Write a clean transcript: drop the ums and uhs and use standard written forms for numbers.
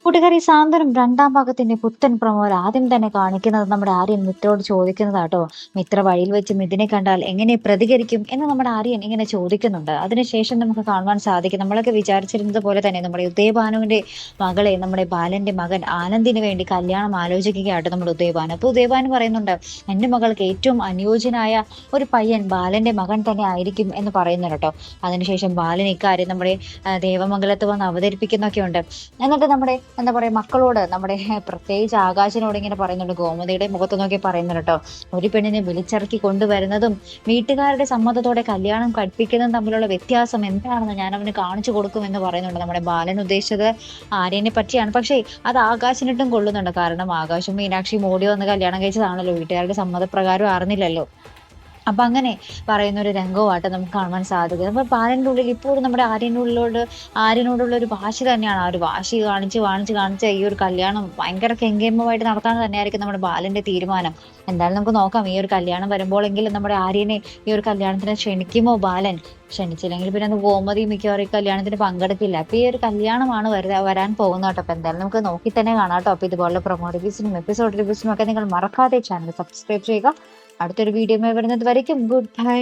കൂട്ടുകാരി സാന്ത്വനം രണ്ടാം ഭാഗത്തിന്റെ പുത്തൻ പ്രൊമോയിൽ ആദ്യം തന്നെ കാണിക്കുന്നത് നമ്മുടെ ആര്യൻ മിത്രയോട് ചോദിക്കുന്നതാട്ടോ. മിത്ര വഴിയിൽ വെച്ച് മിഥുനെ കണ്ടാൽ എങ്ങനെ പ്രതികരിക്കും എന്ന് നമ്മുടെ ആര്യൻ ഇങ്ങനെ ചോദിക്കുന്നുണ്ട്. അതിനുശേഷം നമുക്ക് കാണുവാൻ സാധിക്കും, നമ്മളൊക്കെ വിചാരിച്ചിരുന്നത് പോലെ തന്നെ നമ്മുടെ ഉദയഭാനുവിന്റെ മകളെ നമ്മുടെ ബാലന്റെ മകൻ ആനന്ദിന് വേണ്ടി കല്യാണം ആലോചിക്കുകയാട്ടോ നമ്മുടെ ഉദയഭാനു. അപ്പൊ ഉദയഭാനു പറയുന്നുണ്ട്, എന്റെ മകൾക്ക് ഏറ്റവും അനുയോജ്യനായ ഒരു പയ്യൻ ബാലന്റെ മകൻ തന്നെ ആയിരിക്കും എന്ന് പറയുന്നു കേട്ടോ. അതിനുശേഷം ബാലൻ ഇക്കാര്യം നമ്മുടെ ദേവമംഗലത്ത് വന്ന് അവതരിപ്പിക്കുന്നൊക്കെ ഉണ്ട്. എന്നിട്ട് നമ്മുടെ എന്താ പറയാ മക്കളോട് നമ്മുടെ പ്രത്യേകിച്ച് ആകാശിനോട് ഇങ്ങനെ പറയുന്നുണ്ട്, ഗോമതിയുടെ മുഖത്ത് നോക്കി പറയുന്നുണ്ട് കേട്ടോ, ഒരു പെണ്ണിനെ വിളിച്ചിറക്കി കൊണ്ടുവരുന്നതും വീട്ടുകാരുടെ സമ്മതത്തോടെ കല്യാണം കഴിപ്പിക്കുന്നതും തമ്മിലുള്ള വ്യത്യാസം എന്താണെന്ന് ഞാൻ അവന് കാണിച്ചു കൊടുക്കും എന്ന് പറയുന്നുണ്ട്. നമ്മുടെ ബാലൻ ഉദ്ദേശിച്ചത് ആര്യനെ പറ്റിയാണ്. പക്ഷേ അത് ആകാശിനിട്ടും കൊള്ളുന്നുണ്ട്. കാരണം ആകാശും മീനാക്ഷിയും ഓടി വന്ന് കല്യാണം കഴിച്ചതാണല്ലോ, വീട്ടുകാരുടെ സമ്മതപ്രകാരം അറിഞ്ഞില്ലല്ലോ. അപ്പൊ അങ്ങനെ പറയുന്ന ഒരു രംഗവുമായിട്ട് നമുക്ക് കാണുവാൻ സാധിക്കും. അപ്പൊ ബാലന്റെ ഉള്ളിൽ ഇപ്പോഴും നമ്മുടെ ആര്യനോടുള്ള ഒരു വാശി തന്നെയാണ്. ആ ഒരു വാശി കാണിച്ച് ഈ ഒരു കല്യാണം ഭയങ്കര കെങ്കേമമായിട്ട് നടത്താൻ തന്നെയായിരിക്കും നമ്മുടെ ബാലന്റെ തീരുമാനം. എന്തായാലും നമുക്ക് നോക്കാം, ഈ ഒരു കല്യാണം വരുമ്പോഴെങ്കിലും നമ്മുടെ ആര്യനെ ഈ ഒരു കല്യാണത്തിന് ക്ഷണിക്കുമോ ബാലൻ. ക്ഷണിച്ചില്ലെങ്കിൽ പിന്നെ അത് ഗോമതി മിക്കവാറും ഈ കല്യാണത്തിന് പങ്കെടുക്കില്ല. അപ്പൊ ഈ ഒരു കല്യാണമാണ് വരാൻ പോകുന്നത് കേട്ടോ. അപ്പൊ എന്തായാലും നമുക്ക് നോക്കി തന്നെ കാണാം കേട്ടോ. അപ്പൊ ഇതുപോലുള്ള പ്രൊമോ റിവ്യൂസിനും എപ്പിസോഡ് റിവ്യൂസിനും ഒക്കെ നിങ്ങൾ മറക്കാതെ ചാനൽ സബ്സ്ക്രൈബ് ചെയ്യുക. അടുത്തൊരു വീഡിയോ വരുന്നത് വരയ്ക്കും ഗുഡ് ബൈ.